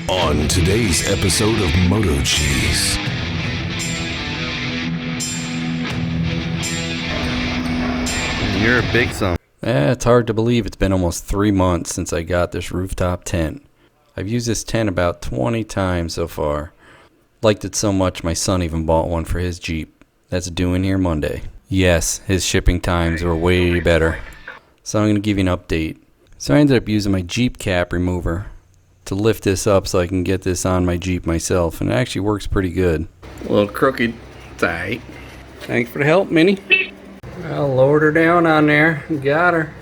On today's episode of MotoCheez. You're a big son. It's hard to believe it's been almost 3 months since I got this rooftop tent. I've used this tent about 20 times so far. Liked it so much my son even bought one for his Jeep. That's due in here Monday. Yes, his shipping times were way better. So I'm going to give you an update. So I ended up using my Jeep cap remover to lift this up so I can get this on my Jeep myself, and it actually works pretty good. A little crooked. It's alright. Thanks for the help, Minnie. I lowered her down on there. Got her.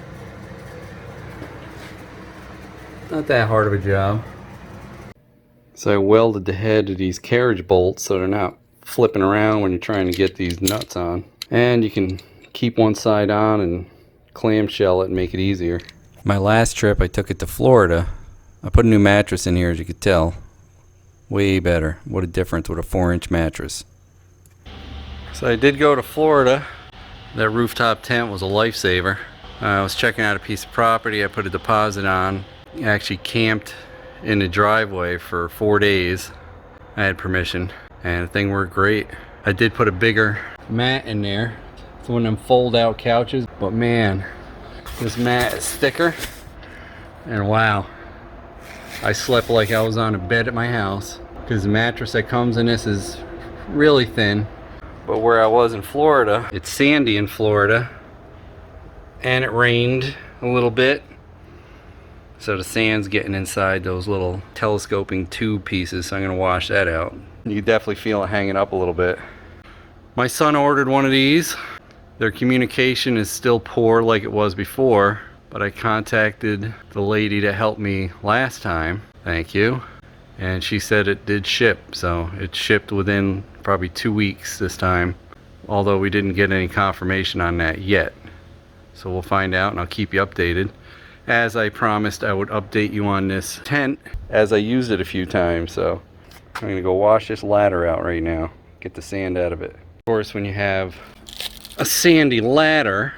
Not that hard of a job. So I welded the head of these carriage bolts so they're not flipping around when you're trying to get these nuts on. And you can keep one side on and clamshell it and make it easier. My last trip I took it to Florida. I put a new mattress in here, as you could tell. Way better. What a difference with a 4-inch mattress. So I did go to Florida. That rooftop tent was a lifesaver. I was checking out a piece of property I put a deposit on. I actually camped in the driveway for 4 days. I had permission and the thing worked great. I did put a bigger mat in there. It's one of them fold out couches, but man, this mat is thicker, and wow, I slept like I was on a bed at my house, because the mattress that comes in this is really thin. But where I was in Florida, it's sandy in Florida, and it rained a little bit, so the sand's getting inside those little telescoping tube pieces, so I'm going to wash that out. You definitely feel it hanging up a little bit. My son ordered one of these. Their communication is still poor like it was before, but I contacted the lady that helped me last time, thank you, and she said it did ship, so it shipped within probably 2 weeks this time, although we didn't get any confirmation on that yet. So we'll find out, and I'll keep you updated. As I promised, I would update you on this tent as I used it a few times, so I'm gonna go wash this ladder out right now, get the sand out of it. Of course, when you have a sandy ladder,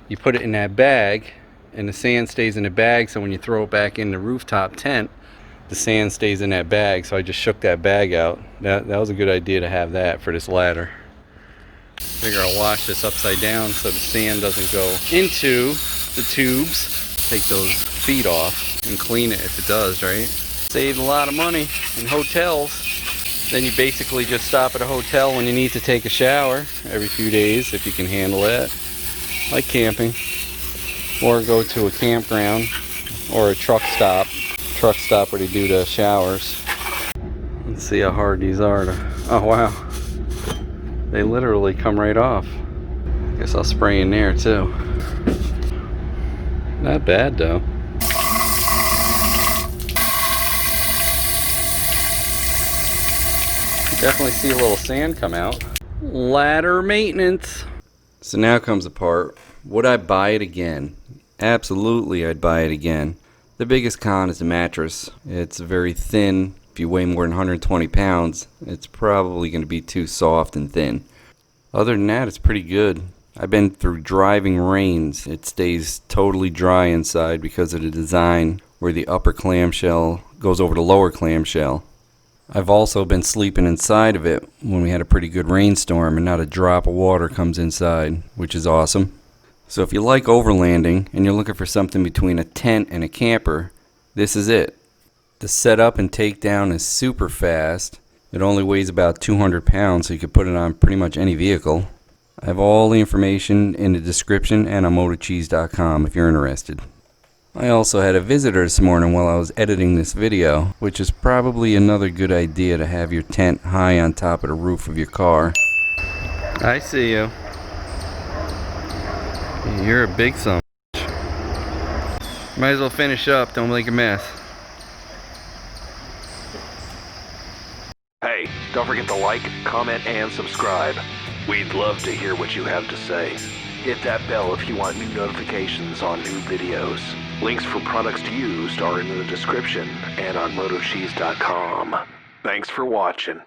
you put it in that bag and the sand stays in the bag, so when you throw it back in the rooftop tent, the sand stays in that bag. So I just shook that bag out. That was a good idea to have that for this ladder. Figure I'll wash this upside down so the sand doesn't go into the tubes. Take those feet off and clean it if it does, right? Saved a lot of money in hotels. Then you basically just stop at a hotel when you need to take a shower every few days, if you can handle it. Like camping, or go to a campground or a truck stop where they do the showers. Let's see how hard these are to, oh wow, they literally come right off. Guess I'll spray in there too. Not bad though. Definitely see a little sand come out. Ladder maintenance. So now comes the part. Would I buy it again? Absolutely, I'd buy it again. The biggest con is the mattress. It's very thin. If you weigh more than 120 pounds, it's probably going to be too soft and thin. Other than that, it's pretty good. I've been through driving rains. It stays totally dry inside because of the design where the upper clamshell goes over the lower clamshell. I've also been sleeping inside of it when we had a pretty good rainstorm and not a drop of water comes inside, which is awesome. So if you like overlanding and you're looking for something between a tent and a camper, this is it. The setup and takedown is super fast. It only weighs about 200 pounds, so you can put it on pretty much any vehicle. I have all the information in the description and on MotoCheez.com if you're interested. I also had a visitor this morning while I was editing this video, which is probably another good idea to have your tent high on top of the roof of your car. I see you. You're a big son. Might as well finish up, don't make a mess. Hey, don't forget to like, comment, and subscribe. We'd love to hear what you have to say. Hit that bell if you want new notifications on new videos. Links for products used are in the description and on MotoCheez.com. Thanks for watching.